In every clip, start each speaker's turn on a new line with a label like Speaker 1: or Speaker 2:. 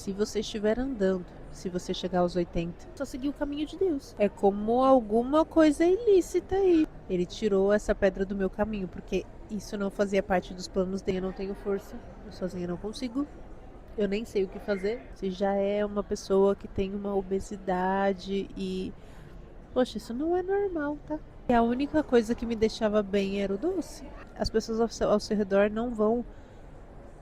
Speaker 1: se você estiver andando, se você chegar aos 80, só seguir o caminho de Deus. É como alguma coisa ilícita aí. Ele tirou essa pedra do meu caminho, porque isso não fazia parte dos planos dele. Eu não tenho força, eu sozinha não consigo. Eu nem sei o que fazer. Se já é uma pessoa que tem uma obesidade e... Poxa, isso não é normal, tá? E a única coisa que me deixava bem era o doce. As pessoas ao seu redor não vão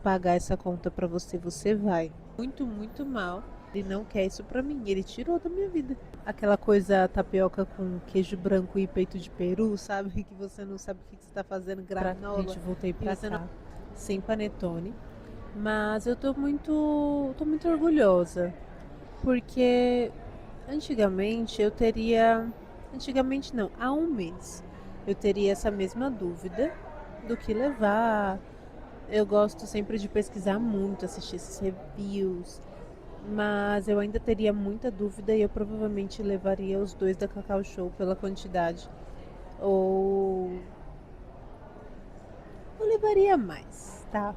Speaker 1: pagar essa conta pra você, você vai. Muito, muito mal. Ele não quer isso pra mim, ele tirou da minha vida. Aquela coisa tapioca com queijo branco e peito de peru, sabe? Que você não sabe o que você tá fazendo, granola. Gente, voltei pra cá, não... sem panetone. Mas eu tô muito orgulhosa. Porque antigamente eu teria... Antigamente não, há um mês. Eu teria essa mesma dúvida do que levar. Eu gosto sempre de pesquisar muito, assistir esses reviews, mas eu ainda teria muita dúvida e eu provavelmente levaria os dois da Cacau Show pela quantidade. Ou eu levaria mais, tá?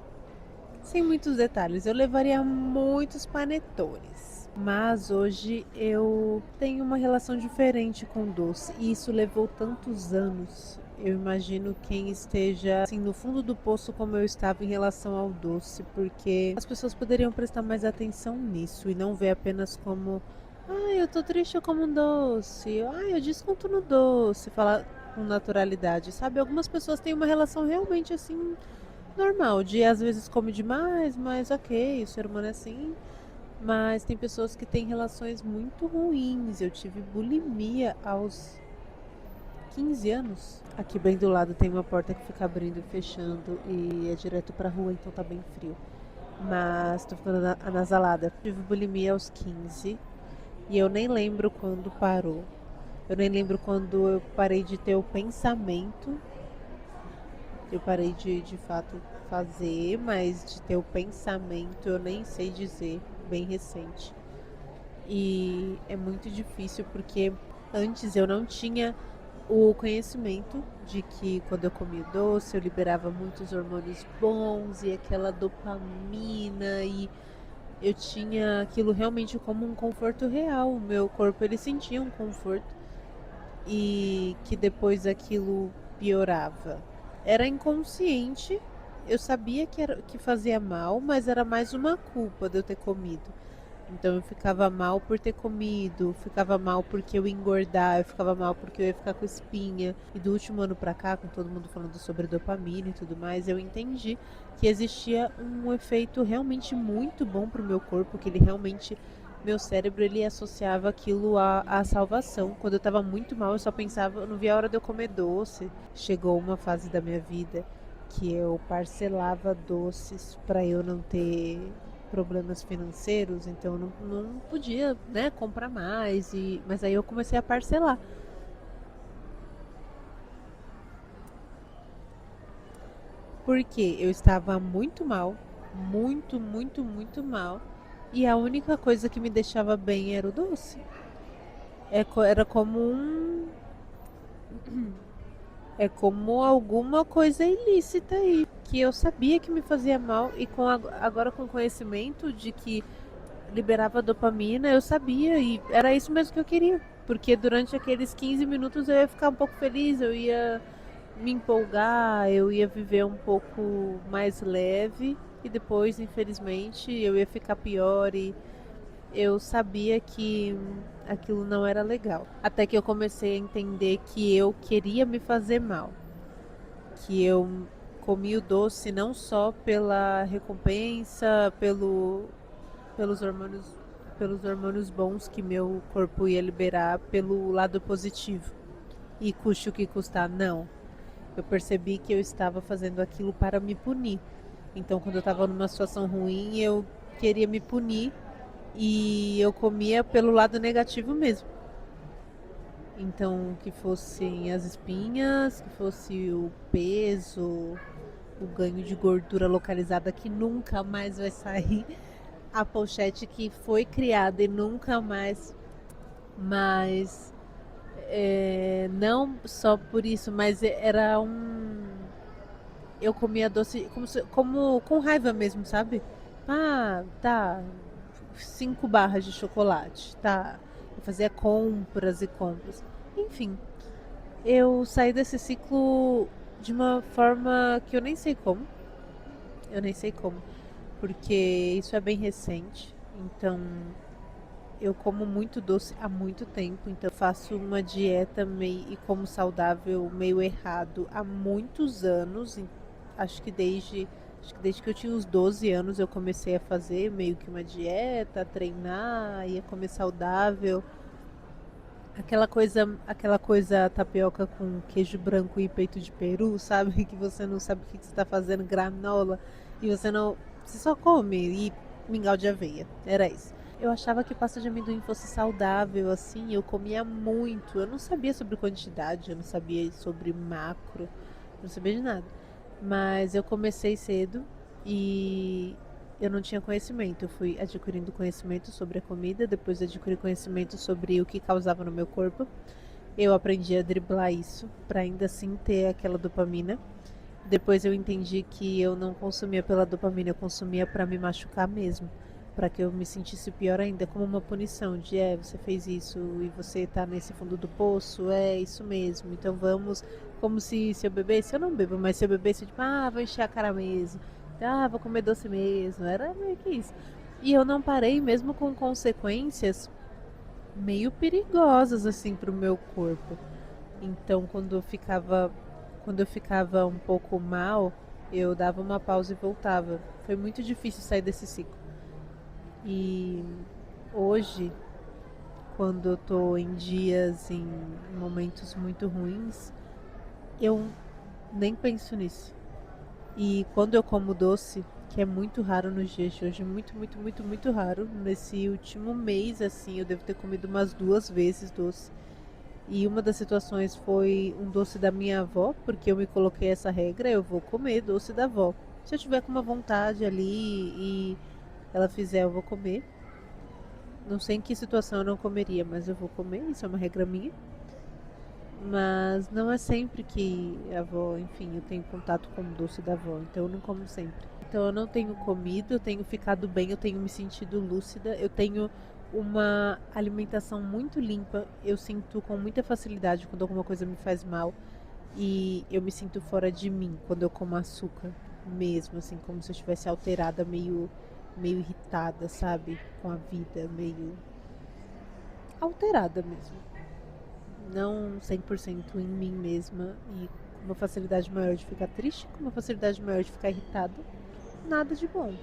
Speaker 1: Sem muitos detalhes, eu levaria muitos panetones. Mas hoje eu tenho uma relação diferente com doce e isso levou tantos anos. Eu imagino quem esteja assim no fundo do poço como eu estava em relação ao doce, porque as pessoas poderiam prestar mais atenção nisso e não ver apenas como eu tô triste, eu como um doce, eu desconto no doce, falar com naturalidade, sabe? Algumas pessoas têm uma relação realmente assim normal, de às vezes come demais, mas ok, o ser humano é assim. Mas tem pessoas que têm relações muito ruins. Eu tive bulimia aos 15 anos. Aqui bem do lado tem uma porta que fica abrindo e fechando e é direto pra rua, então tá bem frio. Mas tô ficando anasalada. Tive bulimia aos 15 e eu nem lembro quando parou. Eu nem lembro quando eu parei de ter o pensamento. Eu parei de fato fazer, mas de ter o pensamento eu nem sei dizer, bem recente. E é muito difícil porque antes eu não tinha o conhecimento de que quando eu comia doce eu liberava muitos hormônios bons e aquela dopamina e eu tinha aquilo realmente como um conforto real. O meu corpo ele sentia um conforto e que depois aquilo piorava. Era inconsciente, eu sabia que fazia mal, mas era mais uma culpa de eu ter comido. Então eu ficava mal por ter comido, ficava mal porque eu ia engordar, eu ficava mal porque eu ia ficar com espinha. E do último ano pra cá, com todo mundo falando sobre dopamina e tudo mais, eu entendi que existia um efeito realmente muito bom pro meu corpo, que ele realmente meu cérebro ele associava aquilo à salvação. Quando eu tava muito mal, eu só pensava, eu não via a hora de eu comer doce. Chegou uma fase da minha vida que eu parcelava doces para eu não ter problemas financeiros, então eu não podia, né, comprar mais mas aí eu comecei a parcelar. Porque eu estava muito mal, muito mal, e a única coisa que me deixava bem era o doce. Era como é como alguma coisa ilícita aí, que eu sabia que me fazia mal e agora com conhecimento de que liberava dopamina, eu sabia e era isso mesmo que eu queria. Porque durante aqueles 15 minutos eu ia ficar um pouco feliz, eu ia me empolgar, eu ia viver um pouco mais leve e depois, infelizmente, eu ia ficar pior e eu sabia que aquilo não era legal. Até que eu comecei a entender que eu queria me fazer mal, que eu comi o doce não só pela recompensa, pelos pelos hormônios bons que meu corpo ia liberar pelo lado positivo. E custe o que custar, não. Eu percebi que eu estava fazendo aquilo para me punir. Então, quando eu estava numa situação ruim, eu queria me punir e eu comia pelo lado negativo mesmo. Então, que fossem as espinhas, que fosse o peso, o ganho de gordura localizada que nunca mais vai sair, a pochete que foi criada e nunca mais, mas não só por isso, mas era eu comia doce como com raiva mesmo, sabe? Ah, tá. 5 barras de chocolate, tá? Eu fazia compras e compras. Enfim, eu saí desse ciclo de uma forma que eu nem sei como. Eu nem sei como. Porque isso é bem recente. Então, eu como muito doce há muito tempo. Então, eu faço uma dieta meio, e como saudável meio errado há muitos anos. Acho que desde que eu tinha uns 12 anos eu comecei a fazer meio que uma dieta, a treinar, ia comer saudável. Aquela coisa tapioca com queijo branco e peito de peru, sabe? Que você não sabe o que você tá fazendo, granola, e você não. Você só come e mingau de aveia. Era isso. Eu achava que pasta de amendoim fosse saudável, assim, eu comia muito. Eu não sabia sobre quantidade, eu não sabia sobre macro, eu não sabia de nada. Mas eu comecei cedo e eu não tinha conhecimento. Eu fui adquirindo conhecimento sobre a comida, depois adquiri conhecimento sobre o que causava no meu corpo. Eu aprendi a driblar isso para ainda assim ter aquela dopamina. Depois eu entendi que eu não consumia pela dopamina, eu consumia para me machucar mesmo, para que eu me sentisse pior ainda, como uma punição de você fez isso e você tá nesse fundo do poço, é isso mesmo. Então vamos, como se eu bebesse, eu não bebo, mas se eu bebesse, tipo, vou encher a cara mesmo. Vou comer doce mesmo. Era meio que isso. E eu não parei mesmo com consequências meio perigosas assim pro meu corpo. Então, quando eu ficava um pouco mal, eu dava uma pausa e voltava. Foi muito difícil sair desse ciclo. E hoje, quando eu tô em dias, em momentos muito ruins, eu nem penso nisso. E quando eu como doce, que é muito raro nos dias de hoje, muito, muito, muito, muito raro. Nesse último mês, assim, eu devo ter comido umas 2 vezes doce. E uma das situações foi um doce da minha avó, porque eu me coloquei essa regra, eu vou comer doce da avó. Se eu tiver com uma vontade ali e ela fizer, eu vou comer. Não sei em que situação eu não comeria, mas eu vou comer, isso é uma regra minha. Mas não é sempre que a avó, enfim, eu tenho contato com o doce da avó, então eu não como sempre. Então eu não tenho comido, eu tenho ficado bem, eu tenho me sentido lúcida, eu tenho uma alimentação muito limpa, eu sinto com muita facilidade quando alguma coisa me faz mal e eu me sinto fora de mim quando eu como açúcar, mesmo assim, como se eu estivesse alterada, meio irritada, sabe, com a vida, meio alterada mesmo. Não 100% em mim mesma e com uma facilidade maior de ficar triste, com uma facilidade maior de ficar irritada. Nada de bom.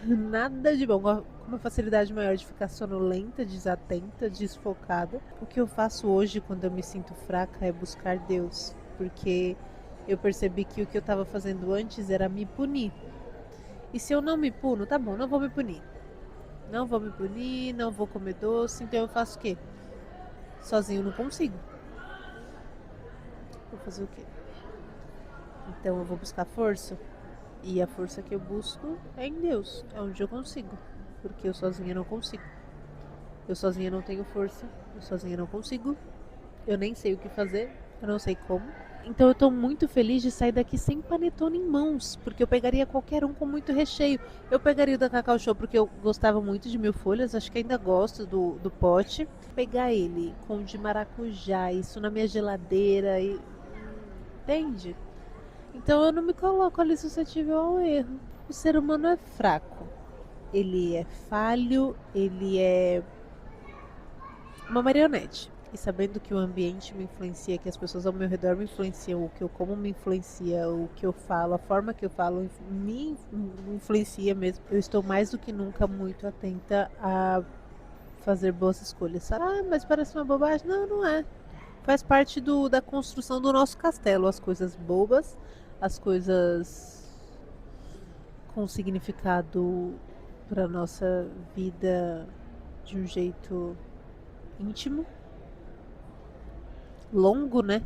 Speaker 1: Nada de bom. Com uma facilidade maior de ficar sonolenta, desatenta, desfocada. O que eu faço hoje quando eu me sinto fraca é buscar Deus, porque eu percebi que o que eu estava fazendo antes era me punir. E se eu não me puno, tá bom, não vou me punir. Não vou me punir, não vou comer doce, então eu faço o quê? Sozinho eu não consigo. Vou fazer o quê? Então eu vou buscar força. E a força que eu busco é em Deus, é onde eu consigo. Porque eu sozinha não consigo. Eu sozinha não tenho força, eu sozinha não consigo. Eu nem sei o que fazer, eu não sei como. Então eu tô muito feliz de sair daqui sem panetone em mãos, porque eu pegaria qualquer um com muito recheio. Eu pegaria o da Cacau Show porque eu gostava muito de 1.000 folhas, acho que ainda gosto do pote. Pegar ele com o de maracujá, isso na minha geladeira e. Entende? Então eu não me coloco ali suscetível ao erro. O ser humano é fraco. Ele é falho, ele é uma marionete. E sabendo que o ambiente me influencia, que as pessoas ao meu redor me influenciam, o que eu como me influencia, o que eu falo, a forma que eu falo me influencia mesmo. Eu estou mais do que nunca muito atenta a fazer boas escolhas, sabe? Mas parece uma bobagem. Não, não é. Faz parte da construção do nosso castelo. As coisas bobas, as coisas com significado para nossa vida de um jeito íntimo, longo, né?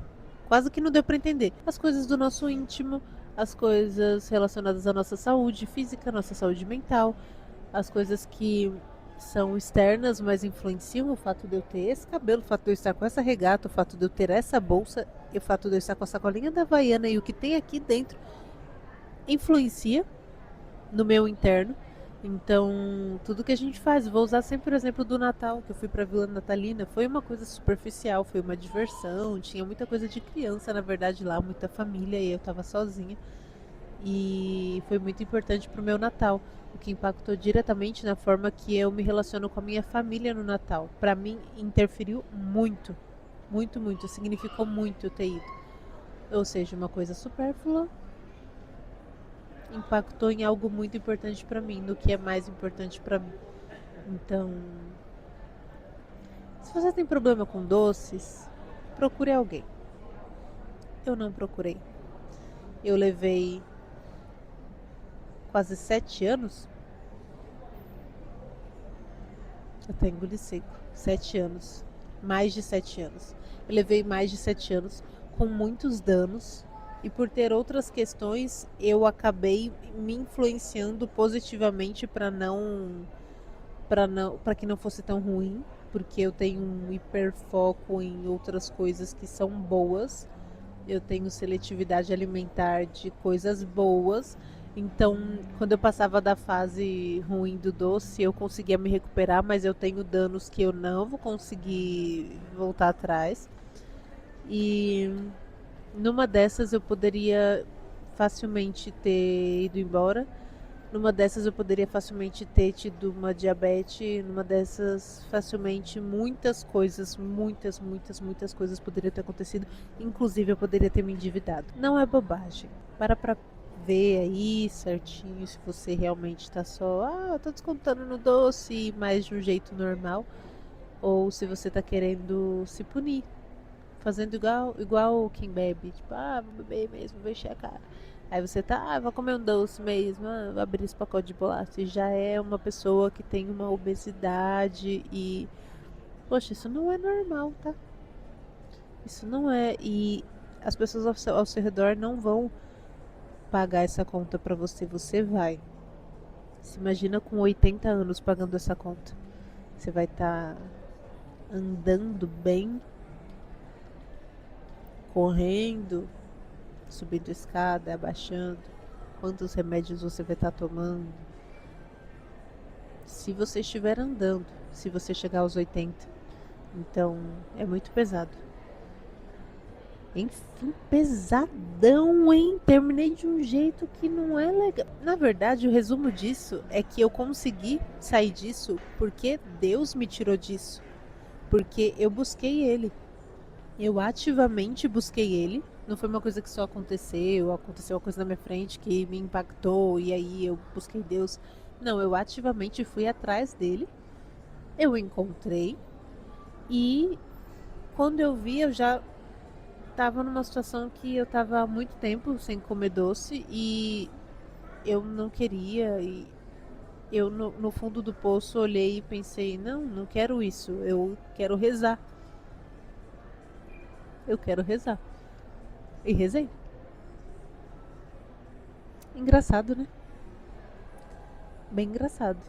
Speaker 1: Quase que não deu para entender. As coisas do nosso íntimo, as coisas relacionadas à nossa saúde física, nossa saúde mental, as coisas que são externas, mas influenciam o fato de eu ter esse cabelo, o fato de eu estar com essa regata, o fato de eu ter essa bolsa, e o fato de eu estar com a sacolinha da Havaiana e o que tem aqui dentro influencia no meu interno Então, tudo que a gente faz, vou usar sempre o exemplo do Natal, que eu fui pra Vila Natalina, foi uma coisa superficial, foi uma diversão, tinha muita coisa de criança, na verdade, lá, muita família, e eu tava sozinha. E foi muito importante pro meu Natal, o que impactou diretamente na forma que eu me relaciono com a minha família no Natal. Pra mim, interferiu muito, muito, muito, significou muito eu ter ido. Ou seja, uma coisa supérflua impactou em algo muito importante pra mim, no que é mais importante pra mim. Então, se você tem problema com doces, procure alguém. Eu não procurei. Eu levei quase 7 anos. Até engoli seco. 7 anos. Mais de 7 anos. Eu levei mais de 7 anos com muitos danos. E por ter outras questões, eu acabei me influenciando positivamente para que não fosse tão ruim, porque eu tenho um hiperfoco em outras coisas que são boas. Eu tenho seletividade alimentar de coisas boas. Então, quando eu passava da fase ruim do doce, eu conseguia me recuperar, mas eu tenho danos que eu não vou conseguir voltar atrás. E numa dessas eu poderia facilmente ter ido embora. Numa dessas eu poderia facilmente ter tido uma diabetes, numa dessas facilmente muitas coisas, muitas, muitas, muitas coisas poderiam ter acontecido, inclusive eu poderia ter me endividado. Não é bobagem. Pra ver aí certinho se você realmente tá só, eu tô descontando no doce, mas de um jeito normal, ou se você tá querendo se punir, fazendo igual quem bebe, tipo, vou beber mesmo, vou encher a cara. Aí você tá, vou comer um doce mesmo, vou abrir esse pacote de bolacha. E já é uma pessoa que tem uma obesidade e, poxa, isso não é normal, tá? Isso não é. E as pessoas ao seu redor não vão pagar essa conta pra você, você vai. Se imagina com 80 anos pagando essa conta. Você vai estar andando bem, correndo, subindo escada, abaixando, quantos remédios você vai estar tomando. Se você estiver andando, se você chegar aos 80. Então, é muito pesado. Enfim, pesadão, hein? Terminei de um jeito que não é legal. Na verdade, o resumo disso é que eu consegui sair disso porque Deus me tirou disso. Porque eu busquei Ele. Eu ativamente busquei Ele. Não foi uma coisa que só aconteceu uma coisa na minha frente que me impactou e aí eu busquei Deus. Não, eu ativamente fui atrás dele. Eu o encontrei e quando eu vi, eu já tava numa situação que eu tava há muito tempo sem comer doce e eu não queria. E eu, no fundo do poço, olhei e pensei: não, não quero isso, eu quero rezar. Eu quero rezar. E rezei. Engraçado, né? Bem engraçado.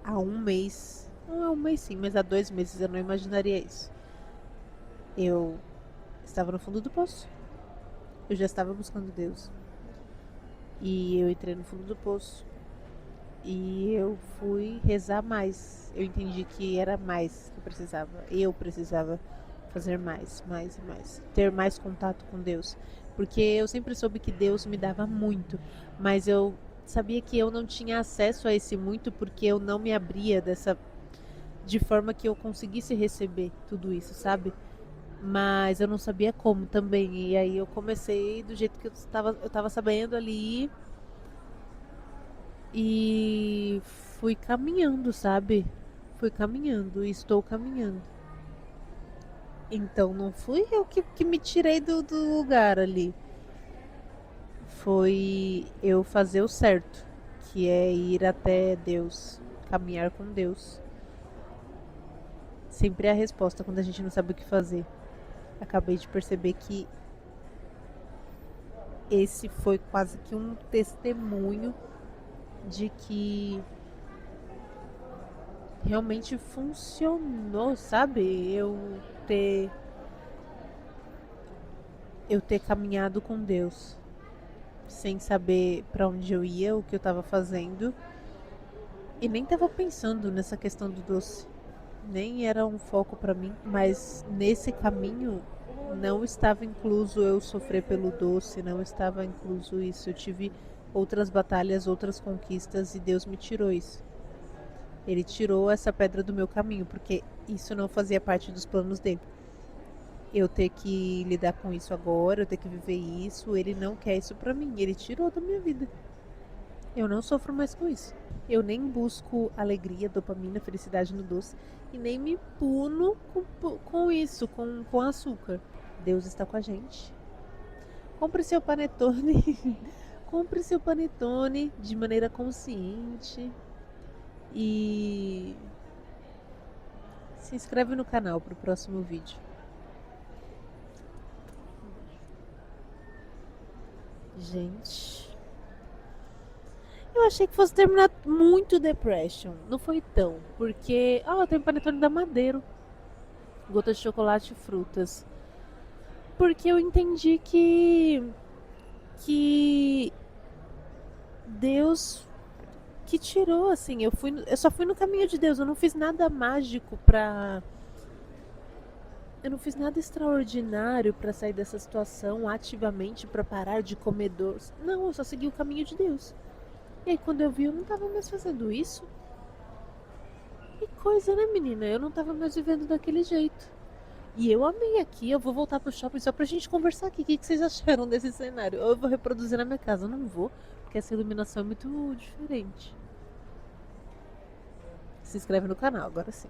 Speaker 1: Há um mês, não há um mês sim, mas há 2 meses eu não imaginaria isso. Eu estava no fundo do poço. Eu já estava buscando Deus. E eu entrei no fundo do poço. E eu fui rezar mais. Eu entendi que era mais que eu precisava. Eu precisava fazer mais, mais e mais. Ter mais contato com Deus. Porque eu sempre soube que Deus me dava muito. Mas eu sabia que eu não tinha acesso a esse muito porque eu não me abria de forma que eu conseguisse receber tudo isso, sabe? Mas eu não sabia como também. E aí eu comecei do jeito que eu tava sabendo ali e fui caminhando, sabe? Fui caminhando e estou caminhando. Então não fui eu que me tirei do lugar ali. Foi eu fazer o certo, que é ir até Deus, caminhar com Deus. Sempre é a resposta quando a gente não sabe o que fazer. Acabei de perceber que esse foi quase que um testemunho de que realmente funcionou, sabe? Eu ter caminhado com Deus. sem saber pra onde eu ia, o que eu tava fazendo. E nem tava pensando nessa questão do doce. Nem era um foco pra mim. Mas nesse caminho não estava incluso eu sofrer pelo doce, não estava incluso isso. Eu tive outras batalhas, outras conquistas e Deus me tirou isso. Ele tirou essa pedra do meu caminho, porque isso não fazia parte dos planos dele. Eu ter que lidar com isso agora, eu ter que viver isso, ele não quer isso pra mim, ele tirou da minha vida. Eu não sofro mais com isso. Eu nem busco alegria, dopamina, felicidade no doce e nem me puno com isso, com açúcar. Deus está com a gente. Compre seu panetone. Compre seu panetone de maneira consciente e se inscreve no canal para o próximo vídeo. Gente, eu achei que fosse terminar muito Depression. Não foi tão, porque tem panetone da Madeiro, gotas de chocolate e frutas. Porque eu entendi que Deus que tirou, assim, eu só fui no caminho de Deus, eu não fiz nada mágico pra. Eu não fiz nada extraordinário pra sair dessa situação ativamente pra parar de comer doce. Não, eu só segui o caminho de Deus. E aí quando eu vi, eu não tava mais fazendo isso. Que coisa, né, menina? Eu não tava mais vivendo daquele jeito. E eu amei aqui, eu vou voltar pro shopping só pra gente conversar aqui. O que vocês acharam desse cenário? Ou eu vou reproduzir na minha casa? Eu não vou, porque essa iluminação é muito diferente. Se inscreve no canal, agora sim.